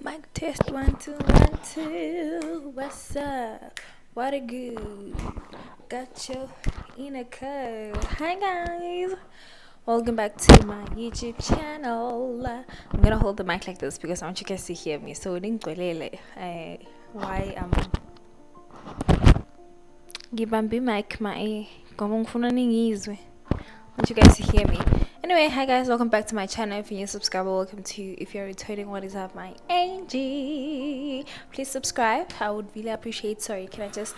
Mic test 1 2 1 2. What's up? What a good. Got you in a code. Hi guys. Welcome back to my YouTube channel. I'm gonna hold the mic like this because I want you guys to hear me. So why ngibambe mic my ngoba ngifuna ningizwe. I want you guys to hear me. Anyway, hi guys, welcome back to my channel. If you're a subscriber, welcome to. If you're returning, what is up, my Angie? Please subscribe. I would really appreciate. Sorry, can I just?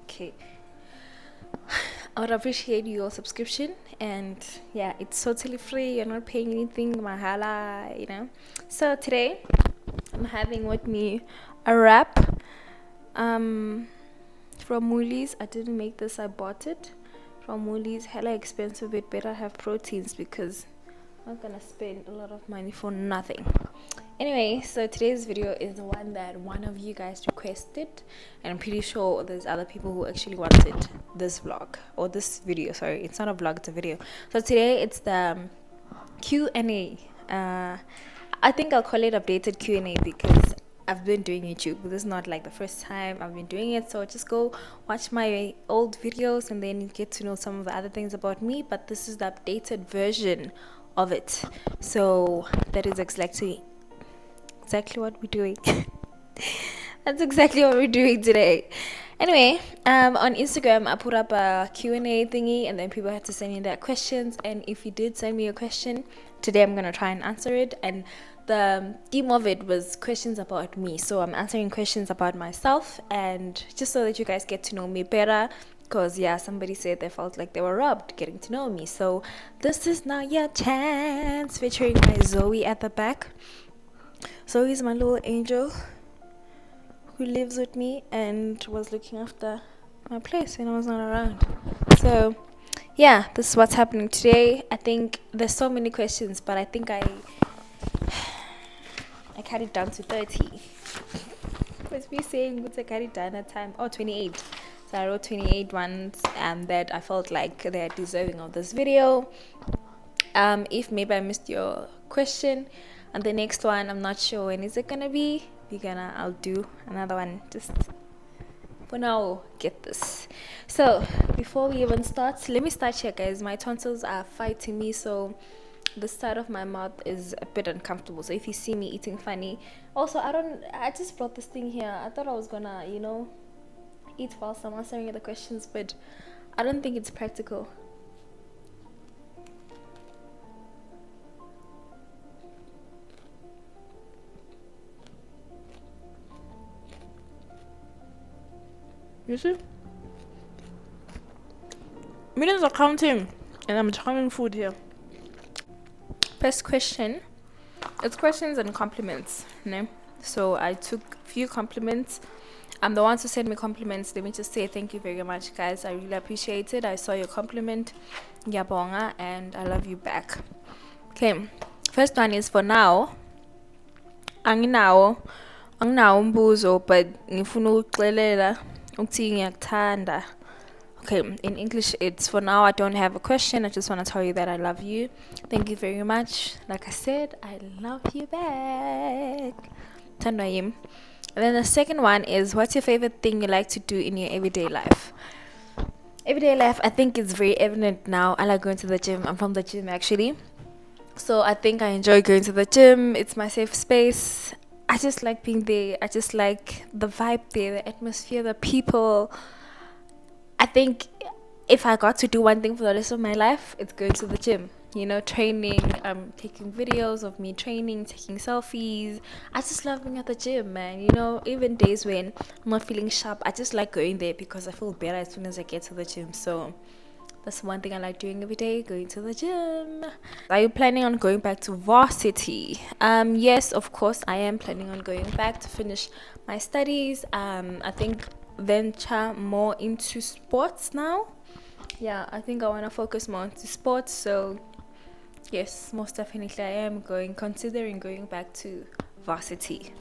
Okay. I would appreciate your subscription, and yeah, it's totally free. You're not paying anything, mahala, you know. So today, I'm having with me a wrap from Woolies. I didn't make this. I bought it from Woolies. Hella expensive. It better have proteins because I'm not gonna spend a lot of money for nothing. Anyway, so today's video is the one that one of you guys requested, and I'm pretty sure there's other people who actually wanted this vlog or this video. Sorry, it's not a vlog, it's a video. So today it's the Q&A. I think I'll call it updated Q&A because I've been doing YouTube. This is not like the first time I've been doing it, so just go watch my old videos and then you get to know some of the other things about me. But this is the updated version of it, so that is exactly what we're doing. That's exactly what we're doing today. Anyway, on Instagram I put up a Q&A thingy, and then people had to send in their questions. And if you did send me a question today, I'm gonna try and answer it. And the theme of it was questions about me, so I'm answering questions about myself, and just so that you guys get to know me better. Because yeah, somebody said they felt like they were robbed getting to know me, so this is now your chance. Featuring my Zoe at the back. Zoe's my little angel who lives with me and was looking after my place when I was not around. So yeah, this is what's happening today. I think there's so many questions, but I think I cut it down to 30. What's me saying? What's I cut it down at time? Oh, 28. So I wrote 28 ones, and that I felt like they're deserving of this video. If maybe I missed your question, and the next one, I'm not sure when is it gonna be. I'll do another one. Just for now, get this. So before we even start, let me start here, guys. My tonsils are fighting me, so the side of my mouth is a bit uncomfortable. So if you see me eating funny, also I just brought this thing here. I thought I was gonna, eat whilst I'm answering the questions, but I don't think it's practical. You see? Millions are counting, and I'm trying food here. First question. It's questions and compliments, no? So I took a few compliments. I'm the ones who sent me compliments. Let me just say thank you very much, guys. I really appreciate it. I saw your compliment, Yabonga, and I love you back. Okay, first one is for now. Anginawo umbuzo, but ngifuna ukuxelela ukuthi ngiyakuthanda. Okay, in English it's for now I don't have a question. I just want to tell you that I love you. Thank you very much. Like I said, I love you back. Tandayim. And then the second one is, what's your favorite thing you like to do in your everyday life? Everyday life, I think it's very evident now. I like going to the gym. I'm from the gym actually. So I think I enjoy going to the gym. It's my safe space. I just like being there. I just like the vibe there, the atmosphere, the people. I think if I got to do one thing for the rest of my life, it's going to the gym. Training, taking videos of me training, taking selfies. I just love being at the gym, man. Even days when I'm not feeling sharp, I just like going there because I feel better as soon as I get to the gym. So that's one thing I like doing every day, going to the gym. Are you planning on going back to varsity? Yes, of course, I am planning on going back to finish my studies. I think venture more into sports now. Yeah, I think I want to focus more into sports. So yes, most definitely I am considering going back to varsity.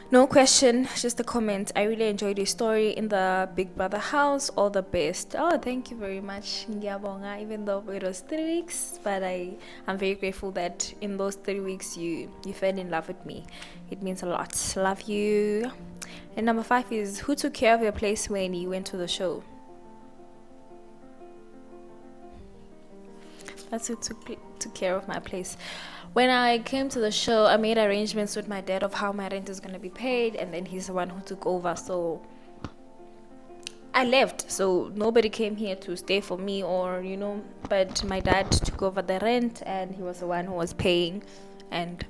No question, just a comment. I really enjoyed your story in the Big Brother house. All the best. Oh, thank you very much, Ngiyabonga. Even though it was 3 weeks, but I'm very grateful that in those 3 weeks you fell in love with me. It means a lot. Love you. And number 5 is, who took care of your place when you went to the show? That's who took care of my place. When I came to the show, I made arrangements with my dad of how my rent is going to be paid, and then he's the one who took over. So I left, so nobody came here to stay for me, or but my dad took over the rent, and he was the one who was paying. And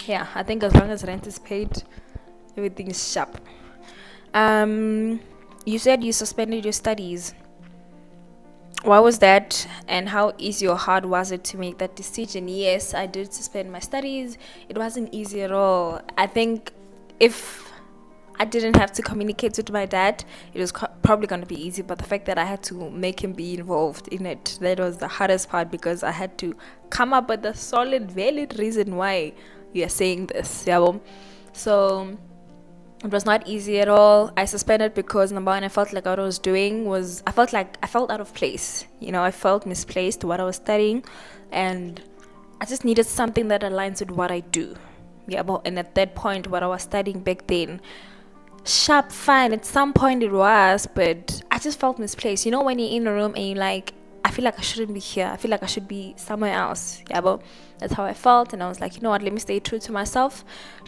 yeah, I think as long as rent is paid, everything is sharp. You said you suspended your studies. Why was that, and how easy or hard was it to make that decision? Yes, I did suspend my studies. It wasn't easy at all. I think if I didn't have to communicate with my dad, it was probably going to be easy. But the fact that I had to make him be involved in it, that was the hardest part, because I had to come up with a solid, valid reason why you are saying this. Yeah, so it was not easy at all. I suspended because, number one, I felt like what I was doing was, I felt out of place. I felt misplaced what I was studying, and I just needed something that aligns with what I do. Yeah, and at that point, what I was studying back then, sharp, fine. At some point it was, but I just felt misplaced. When you're in a room and you're like, I feel like I shouldn't be here. I feel like I should be somewhere else. Yeah, but that's how I felt. And I was like, you know what? Let me stay true to myself.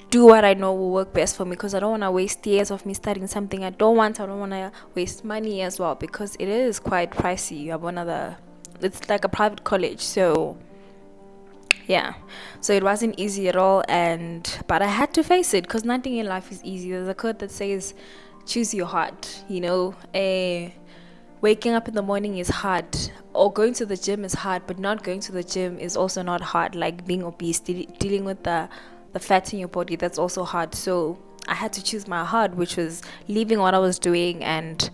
Do what I know will work best for me, because I don't want to waste years of me studying something I don't want. I don't want to waste money as well, because it is quite pricey. You have it's like a private college. So yeah, so it wasn't easy at all, but I had to face it, because nothing in life is easy. There's a quote that says, choose your heart. Waking up in the morning is hard, or going to the gym is hard, but not going to the gym is also not hard. Like being obese, dealing with the fat in your body, that's also hard. So I had to choose my heart, which was leaving what I was doing and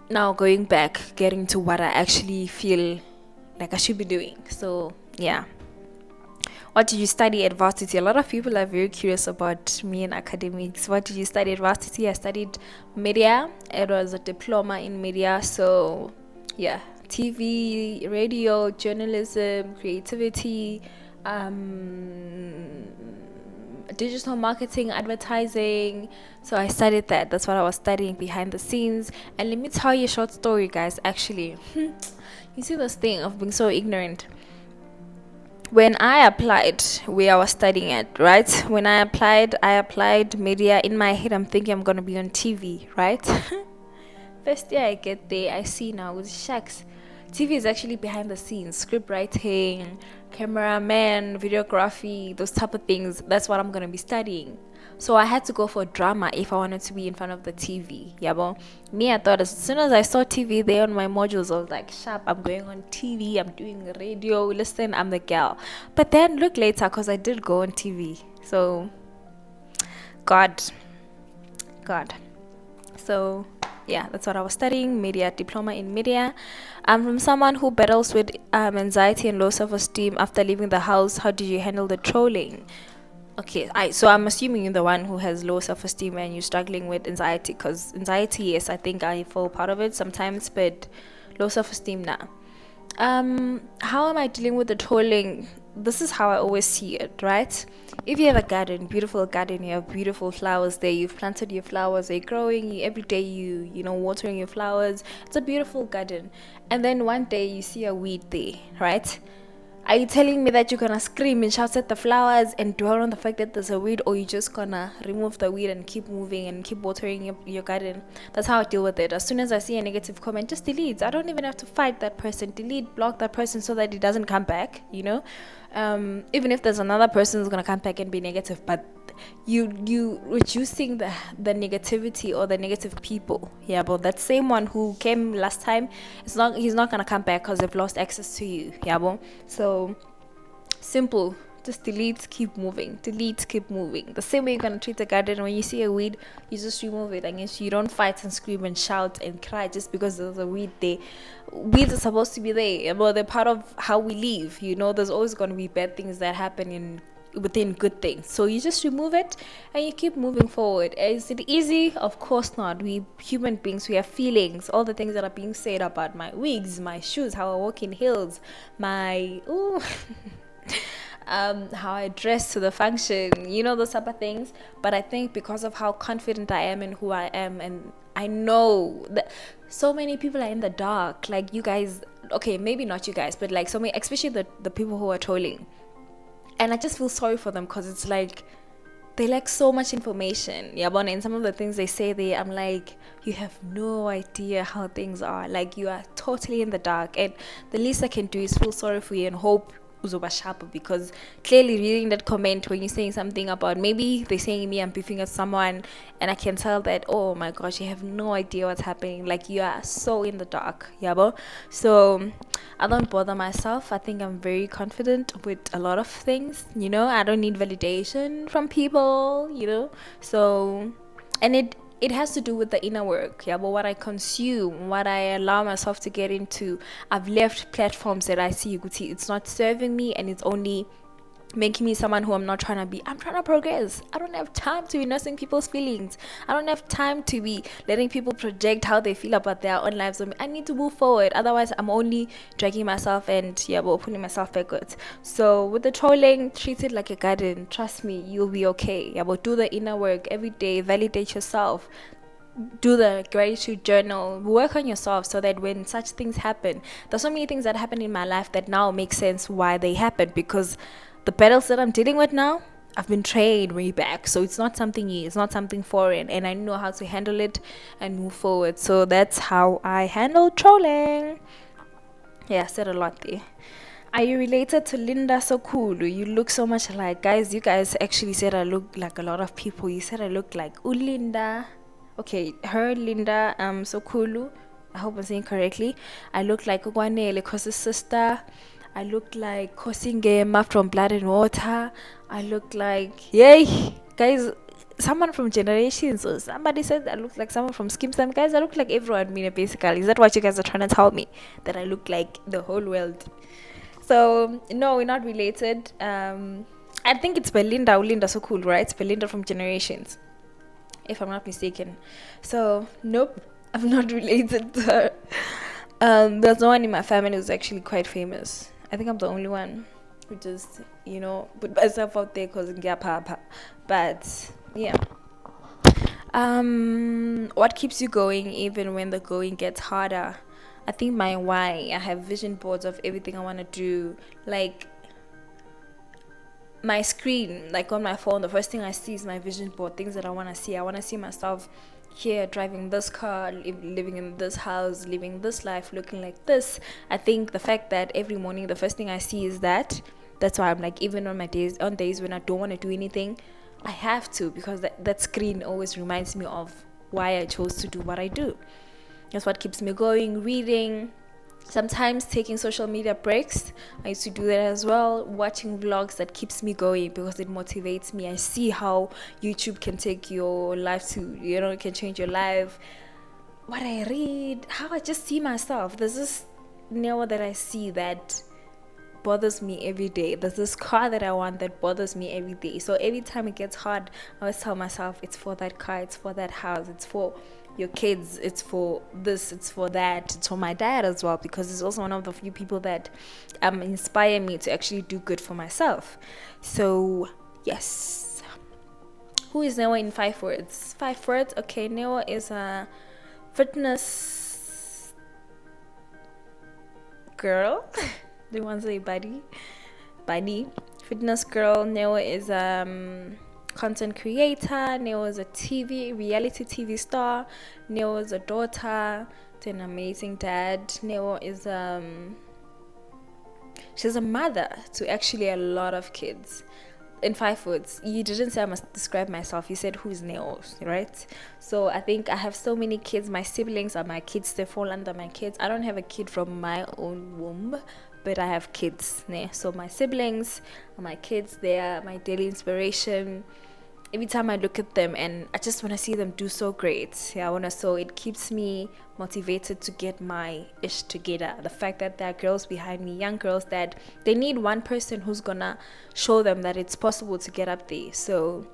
now going back, getting to what I actually feel like I should be doing. So yeah. What did you study at varsity? A lot of people are very curious about me in academics. What did you study at varsity? I studied media. It was a diploma in media. So yeah, TV, radio, journalism, creativity, digital marketing, advertising. So I studied that. That's what I was studying behind the scenes. And let me tell you a short story, guys. Actually, you see this thing of being so ignorant. When I applied where I was studying at, right? When I applied media. In my head, I'm thinking I'm going to be on TV, right? First year I get there, I see now with shucks. TV is actually behind the scenes, script writing, cameraman, videography, those type of things. That's what I'm going to be studying. So I had to go for drama if I wanted to be in front of the TV. Yeah, but me, I thought as soon as I saw TV there on my modules, I was like, sharp, I'm going on TV, I'm doing radio, listen, I'm the gal. But then look later, because I did go on TV. So, God. So, yeah, that's what I was studying, media, diploma in media. I'm from someone who battles with anxiety and low self-esteem after leaving the house. How did you handle the trolling? Okay, so I'm assuming you're the one who has low self-esteem and you're struggling with anxiety, because anxiety, yes, I think I fall part of it sometimes, but low self-esteem, nah. How am I dealing with the trolling? This is how I always see it, right? If you have a garden, beautiful garden, you have beautiful flowers there, you've planted your flowers, they're growing, every day you watering your flowers, it's a beautiful garden. And then one day you see a weed there, right? Are you telling me that you're gonna scream and shout at the flowers and dwell on the fact that there's a weed, or you just gonna remove the weed and keep moving and keep watering your garden? That's how I deal with it. As soon as I see a negative comment, just delete. I don't even have to fight that person. Delete, block that person so that it doesn't come back, even if there's another person who's gonna come back and be negative, but you reducing the negativity or the negative people. Yeah, but that same one who came last time, he's not gonna come back because they've lost access to you. Yeah, but so simple. Just delete, keep moving. Delete, keep moving. The same way you're gonna treat a garden. When you see a weed, you just remove it. And you don't fight and scream and shout and cry just because there's a weed there. Weeds are supposed to be there, but they're part of how we live. There's always gonna be bad things that happen in within good things. So you just remove it and you keep moving forward. Is it easy? Of course not. We human beings, we have feelings. All the things that are being said about my wigs, my shoes, how I walk in heels, my how I dress to the function, those type of things. But I think because of how confident I am in who I am, and I know that so many people are in the dark, like you guys, okay, maybe not you guys, but like so many, especially the people who are trolling. And I just feel sorry for them because it's like they lack so much information. Yeah, but and some of the things they say there, I'm like, you have no idea how things are. Like, you are totally in the dark. And the least I can do is feel sorry for you and hope uzoba sharper, because clearly reading that comment when you're saying something about, maybe they're saying me I'm beefing at someone, and I can tell that, oh my gosh, you have no idea what's happening. Like, you are so in the dark. Yeah, so I don't bother myself. I think I'm very confident with a lot of things. I don't need validation from people. So, and it has to do with the inner work. Yeah, but what I consume, what I allow myself to get into, I've left platforms that I see it's not serving me, and it's only making me someone who I'm not trying to be. I'm trying to progress. I don't have time to be nursing people's feelings. I don't have time to be letting people project how they feel about their own lives on me. I need to move forward. Otherwise, I'm only dragging myself and putting myself backwards. So with the trolling, treat it like a garden. Trust me, you'll be okay. Do the inner work every day. Validate yourself. Do the gratitude journal. Work on yourself so that when such things happen, there's so many things that happen in my life that now make sense why they happened, because the battles that I'm dealing with now, I've been trained way back. So it's not something new, it's not something foreign, and I know how to handle it and move forward. So that's how I handle trolling. Yeah, I said a lot there. Are you related to Linda Sokulu? You look so much alike. Guys, you guys actually said I look like a lot of people. You said I look like Ulinda. Okay, her Linda Sokulu. I hope I'm saying correctly. I look like Ugwanele Kosa's sister. I look like Kosingema from Blood and Water. I look like, yay, guys, someone from Generations, or somebody said I look like someone from Skim Sam. Guys, I look like everyone, basically. Is that what you guys are trying to tell me? That I look like the whole world? So, no, we're not related. I think it's Belinda. Belinda so cool, right? It's Belinda from Generations, if I'm not mistaken. So, nope, I'm not related to her. There's no one in my family who's actually quite famous. I think I'm the only one who just, put myself out there because papa. But yeah. What keeps you going even when the going gets harder? I think my why. I have vision boards of everything I want to do. Like, my screen, like on my phone, the first thing I see is my vision board, things that I want to see. I want to see myself here driving this car, living in this house, living this life, looking like this. I think the fact that every morning the first thing I see is that's why I'm like, even on days when I don't want to do anything, I have to, because that screen always reminds me of why I chose to do what I do. That's what keeps me going. Reading, sometimes taking social media breaks. I used to do that as well. Watching vlogs, that keeps me going because it motivates me. I see how YouTube can take your life to, it can change your life. What I read, how I just see myself. There's this Neo that I see that bothers me every day. There's this car that I want that bothers me every day. So every time it gets hard, I always tell myself, it's for that car, it's for that house, it's for your kids, it's for this, it's for that, it's for my dad as well, because he's also one of the few people that inspire me to actually do good for myself. So yes. Who is Newa in 5 words? 5 words. Okay, Newa is a fitness girl. Do you want to say buddy? Fitness girl. Newa is content creator. Neo is a reality TV star. Neo is a daughter to an amazing dad. Neo is she's a mother to actually a lot of kids. In 5 words, you didn't say I must describe myself. You said who's Neo, right? So I think I have so many kids. My siblings are my kids. They fall under my kids. I don't have a kid from my own womb, but I have kids. So my siblings are my kids. They are my daily inspiration. every time I look at them, and I just want to see them do so great. Yeah, I want to. So it keeps me motivated to get my ish together. The fact that there are girls behind me, young girls, that they need one person who's gonna show them that it's possible to get up there. So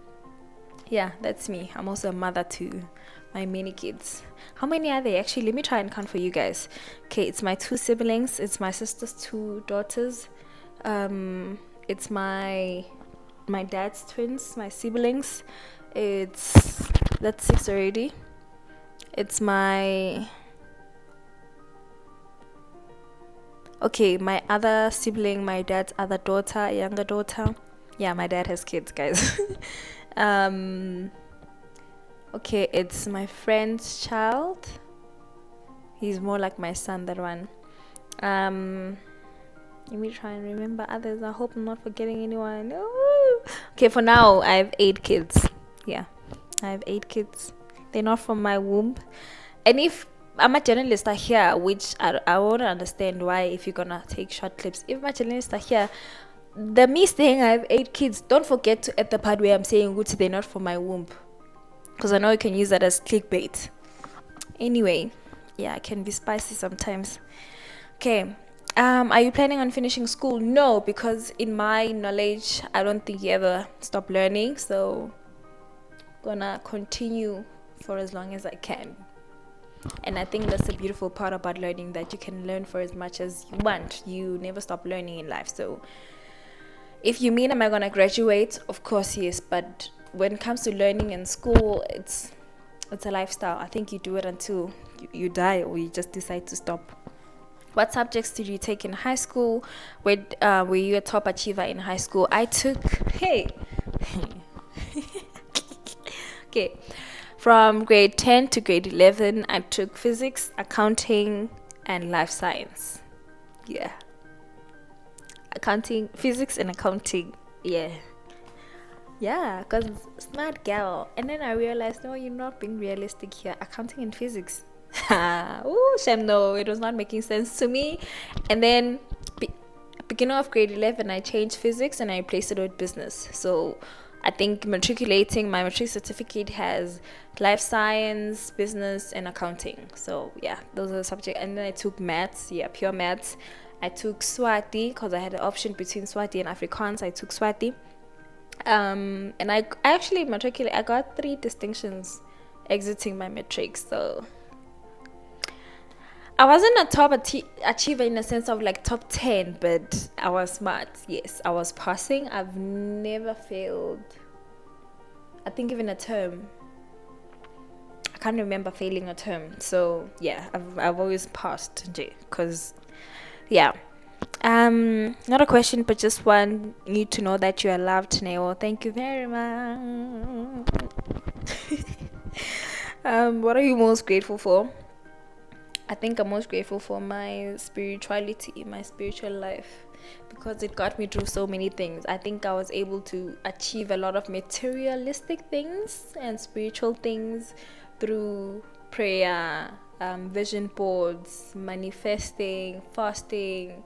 yeah, that's me. I'm also a mother to my many kids. How many are they? Actually, let me try and count for you guys. Okay, it's my 2 siblings. It's my sister's 2 daughters. It's my dad's twins, my siblings. That's 6 already. It's my other sibling, my dad's other daughter, younger daughter. Yeah, my dad has kids, guys. Okay, it's my friend's child. He's more like my son, that one. Let me try and remember others. I hope I'm not forgetting anyone. Ooh. Okay, for now, I have 8 kids. Yeah, I have 8 kids. They're not from my womb. And if I'm a journalist here, which I won't understand why if you're gonna take short clips. If my journalists are here, the me saying I have 8 kids, don't forget to add the part where I'm saying which they're not from my womb, because I know you can use that as clickbait. Anyway, yeah, I can be spicy sometimes. Okay. Are you planning on finishing school? No, because in my knowledge, I don't think you ever stop learning. So, gonna continue for as long as I can. And I think that's the beautiful part about learning, that you can learn for as much as you want. You never stop learning in life. So, if you mean, am I gonna graduate? Of course, yes. But when it comes to learning in school, it's a lifestyle. I think you do it until you die, or you just decide to stop. What subjects did you take in high school? Were you a top achiever in high school? I took, okay, from grade 10 to grade 11, I took physics, accounting, and life science. Yeah. Accounting, physics, and accounting. Yeah. Yeah, because smart girl. And then I realized, no, you're not being realistic here. Accounting and physics. Oh, Shem, no, it was not making sense to me. And then beginning of grade 11, I changed physics and I replaced it with business. So I think matriculating, my matric certificate has life science, business, and accounting. So yeah, those are the subjects. And then I took maths, pure maths. I took Swati because I had an option between Swati and Afrikaans. I took Swati. And I actually matriculated. I got 3 distinctions exiting my matric. So I wasn't a top achiever in the sense of like top 10, but I was smart. Yes, I was passing. I've never failed. I think even a term. I can't remember failing a term. So yeah, I've always passed, because yeah. Not a question, but just want you to know that you are loved, Neo. Thank you very much. What are you most grateful for? I think I'm most grateful for my spirituality, my spiritual life, because it got me through so many things. I think I was able to achieve a lot of materialistic things and spiritual things through prayer, vision boards, manifesting, fasting.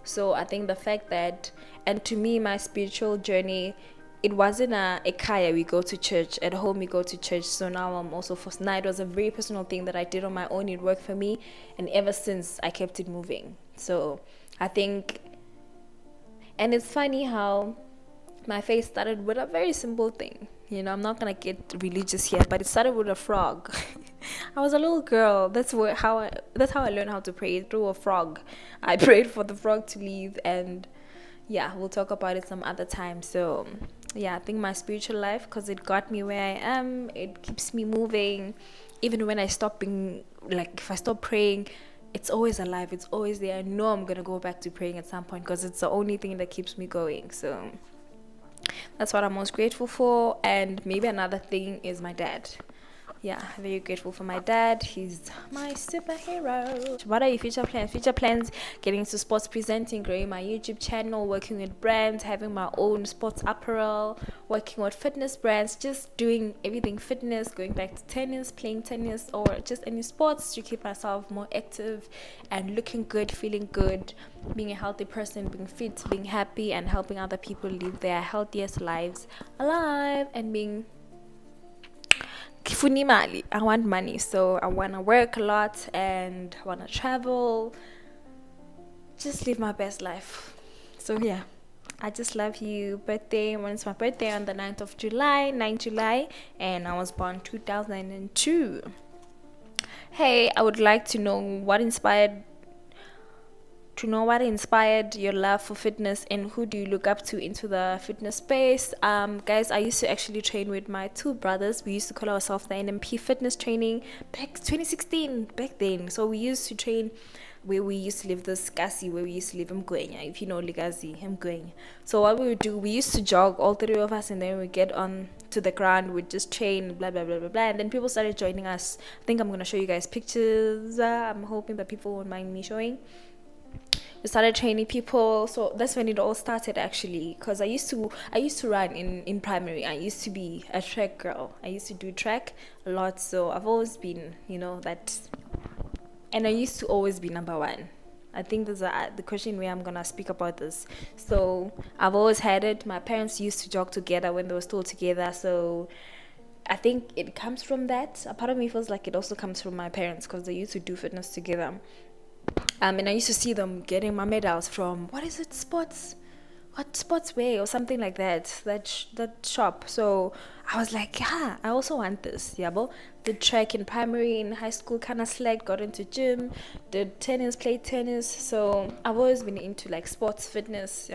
So I think the fact that, and to me, my spiritual journey, it wasn't a kaya, we go to church. At home, we go to church. So now I'm also forced. Now it was a very personal thing that I did on my own. It worked for me. And ever since, I kept it moving. So I think, and it's funny how my faith started with a very simple thing. I'm not going to get religious here, but it started with a frog. I was a little girl. That's how I learned how to pray, through a frog. I prayed for the frog to leave, and yeah, we'll talk about it some other time. So yeah, I think my spiritual life, because it got me where I am, it keeps me moving. Even when I stop being, like, if I stop praying, it's always alive, it's always there. I know I'm gonna go back to praying at some point, because it's the only thing that keeps me going. So that's what I'm most grateful for. And maybe another thing is my dad. Yeah, very grateful for my dad. He's my superhero. What are your future plans? Future plans: getting into sports presenting, growing my YouTube channel, working with brands, having my own sports apparel, working with fitness brands, just doing everything fitness, going back to tennis, playing tennis, or just any sports to keep myself more active and looking good, feeling good, being a healthy person, being fit, being happy, and helping other people live their healthiest lives alive, and being ngifuna imali. I want money, so I want to work a lot and want to travel, just live my best life. So yeah, I just love you. Birthday, when it's my birthday on the 9th of July, 9th July, and I was born 2002. Hey, I would like what inspired your love for fitness, and who do you look up to into the fitness space. Guys, I used to actually train with my two brothers. We used to call ourselves the NMP fitness training back 2016, back then. So we used to train where we used to live, this Kasi, where we used to live in Mgwenya, if you know Ligazi, Mgwenya. So what we would do, we used to jog, all three of us, and then we get on to the ground, we'd just train, blah blah blah blah blah, and then people started joining us. I think I'm gonna show you guys pictures. I'm hoping that people won't mind me showing. We started training people, so that's when it all started actually. Because I used to run in primary. I used to be a track girl. I used to do track a lot, so I've always been, that. And I used to always be number one. I think there's the question where I'm gonna speak about this. So I've always had it. My parents used to jog together when they were still together, so I think it comes from that. A part of me feels like it also comes from my parents, because they used to do fitness together. And I used to see them getting my medals from, sportswear or something like that shop. So I was like, yeah, I also want this. Yeah, but did track in primary, in high school, kind of slacked, got into gym, did tennis, played tennis. So I've always been into like sports, fitness,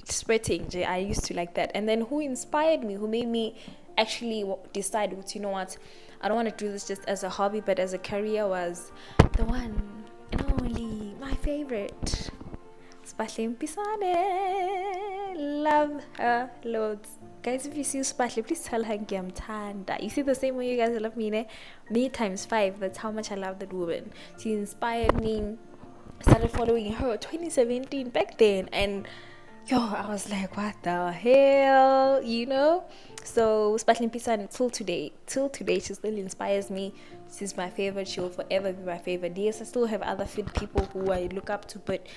sweating. I used to like that. And then who inspired me, who made me actually decide, you know what, I don't want to do this just as a hobby, but as a career, was the one and only, my favorite, Spahle Mpisane. Love her loads. Guys, if you see Spahle, please tell her ngiyamthanda. You see the same way you guys love me, ne? Me times 5. That's how much I love that woman. She inspired me. Started following her 2017 back then, and I was like, what the hell, So Spahle Mpisane, till today, she still inspires me. She's my favorite. She will forever be my favorite. Yes, I still have other fit people who I look up to, but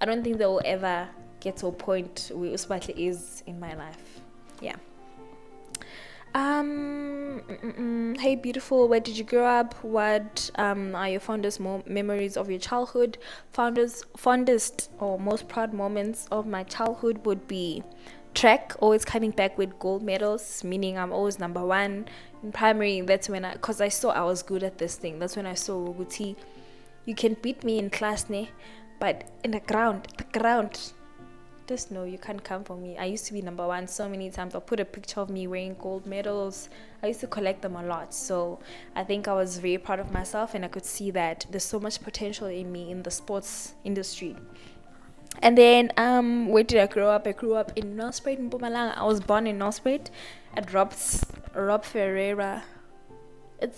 I don't think they will ever get to a point where Spahle is in my life. Yeah. Hey beautiful, where did you grow up? What are your fondest memories of your childhood? Fondest or most proud moments of my childhood would be track, always coming back with gold medals, meaning I'm always number one. In primary, that's when because I saw I was good at this thing. That's when I saw Uguti, you can beat me in class, ne? But in the ground, just know you can't come for me. I used to be number one so many times. I'll put a picture of me wearing gold medals. I used to collect them a lot. So I think I was very proud of myself, and I could see that there's so much potential in me in the sports industry. And then where did I grow up? I grew up in Nelspruit in Mpumalanga. I was born in Nelspruit at Rob Ferreira.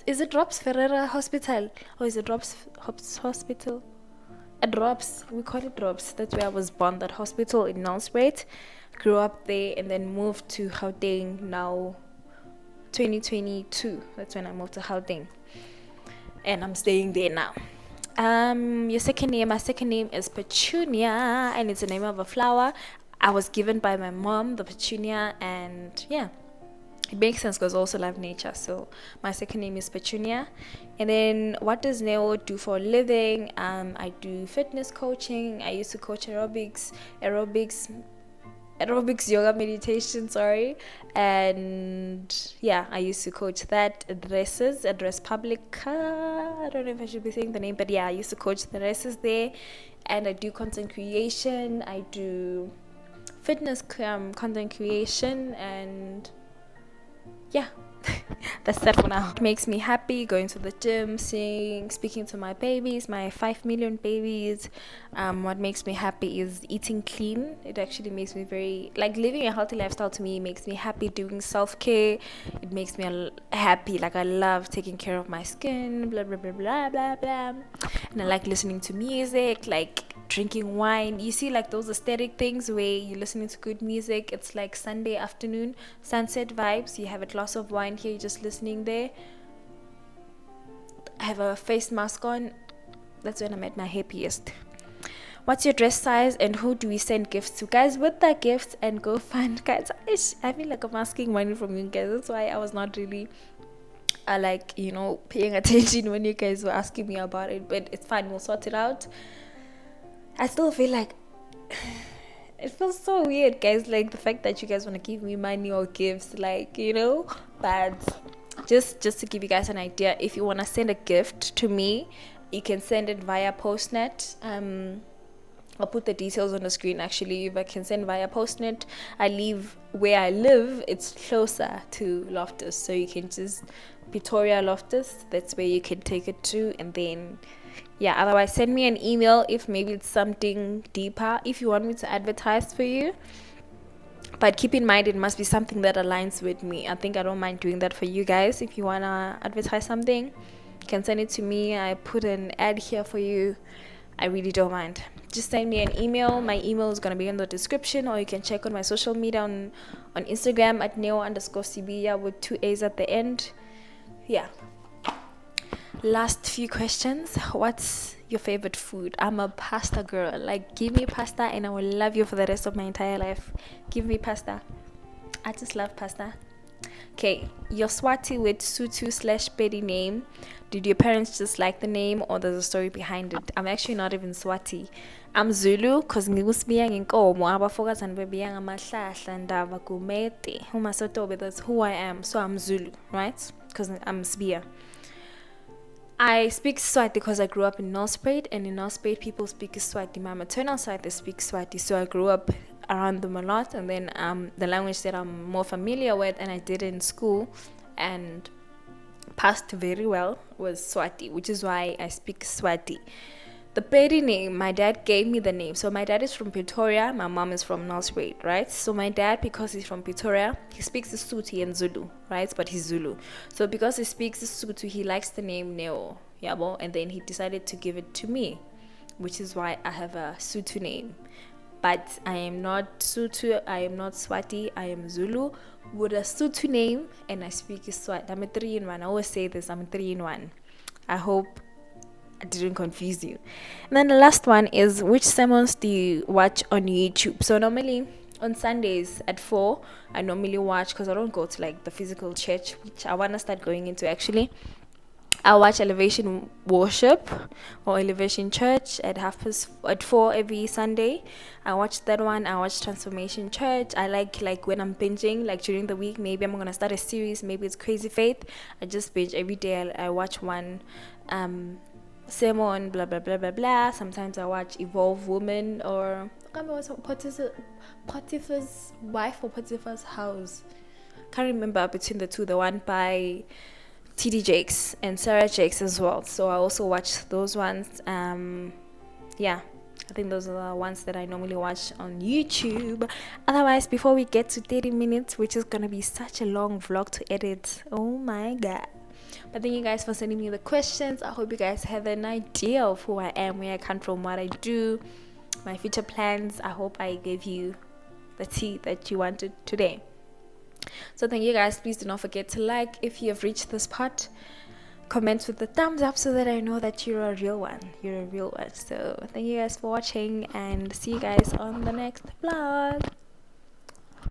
Is it Rob's Ferreira Hospital? Or is it Rob's Hospital? At Rob's, we call it Rob's. That's where I was born, that hospital in Nelspruit. Grew up there and then moved to Gauteng now 2022. That's when I moved to Gauteng. And I'm staying there now. Your second name, my second name is Petunia, and it's the name of a flower. I was given by my mom, the Petunia, and yeah, it makes sense because I also love nature. So my second name is Petunia. And then what does Neo do for a living? I do fitness coaching. I used to coach aerobics, yoga, meditation, and yeah, I used to coach that. Address public, I don't know if I should be saying the name, but yeah, I used to coach the races there. And I do content creation, I do fitness content creation, and yeah, that's that for now. It makes me happy going to the gym, speaking to my babies, my 5 million babies. What makes me happy is eating clean. It actually makes me very, like, living a healthy lifestyle to me makes me happy. Doing self-care, it makes me happy. Like, I love taking care of my skin, blah blah blah blah blah blah. And I like listening to music, like drinking wine. You see, like those aesthetic things where you're listening to good music. It's like Sunday afternoon, sunset vibes. You have a glass of wine here, you're just listening there. I have a face mask on. That's when I'm at my happiest. What's your dress size and who do we send gifts to? Guys, with the gifts and go fund, guys, I feel like I'm asking money from you guys. That's why I was not really like, paying attention when you guys were asking me about it, but it's fine, we'll sort it out. I still feel like it feels so weird, guys, like the fact that you guys want to give me money or gifts, like, but just to give you guys an idea, if you want to send a gift to me, you can send it via postnet. I'll put the details on the screen. Actually, if I can send via postnet, where I live, it's closer to Loftus, so you can just Pretoria Loftus, that's where you can take it to. And then otherwise send me an email if maybe it's something deeper, if you want me to advertise for you. But keep in mind, it must be something that aligns with me. I think I don't mind doing that for you guys. If you want to advertise something, you can send it to me. I put an ad here for you. I really don't mind. Just send me an email. My email is going to be in the description, or you can check on my social media on Instagram at neo_cb with 2 A's at the end. Last few questions. What's your favorite food? I'm a pasta girl. Like, give me pasta and I will love you for the rest of my entire life. Give me pasta. I just love pasta. Okay, your Swati with Sutu/Pedi name. Did your parents just like the name, or there's a story behind it? I'm actually not even Swati. I'm Zulu, because ngikusibiya ngenkomo abafokazana bebiya ngamahlahla ndaba kumete umasotobe. That's who I am. So I'm Zulu, right? Because I'm Sbiya. I speak Swati because I grew up in Nelspruit, and in Nelspruit people speak Swati. My maternal side, they speak Swati, so I grew up around them a lot. And then the language that I'm more familiar with, and I did in school and passed very well, was Swati, which is why I speak Swati. The Pedi name, my dad gave me the name. So my dad is from Pretoria, my mom is from Nelspruit, right? So my dad, because he's from Pretoria, he speaks Sotho and Zulu, right? But he's Zulu. So because he speaks Sotho, he likes the name Neo, yabo, and then he decided to give it to me, which is why I have a Sotho name. But I am not Sotho, I am not Swati, I am Zulu with a Sotho name, and I speak Swati. I'm a 3-in-1. I always say this, I'm a 3-in-1. I hope I didn't confuse you. And then the last one is, which sermons do you watch on YouTube? So normally on Sundays at 4, I normally watch, because I don't go to like the physical church, which I want to start going into actually. I watch Elevation Worship or Elevation Church at 4 every Sunday. I watch that one. I watch Transformation Church. I like when I'm binging, like during the week, maybe I'm gonna start a series, maybe it's Crazy Faith. I just binge every day. I watch one sermon, blah blah blah blah blah. Sometimes I watch Evolve Woman, or Potiphar's Wife or Potiphar's House. Can't remember between the two. The one by TD Jakes and Sarah Jakes as well. So I also watch those ones. I think those are the ones that I normally watch on YouTube. Otherwise, before we get to 30 minutes, which is gonna be such a long vlog to edit, oh my god. But thank you guys for sending me the questions. I hope you guys have an idea of who I am, where I come from, what I do, my future plans. I hope I gave you the tea that you wanted today. So thank you guys. Please do not forget to like if you have reached this part. Comment with the thumbs up so that I know that you're a real one. So thank you guys for watching, and see you guys on the next vlog.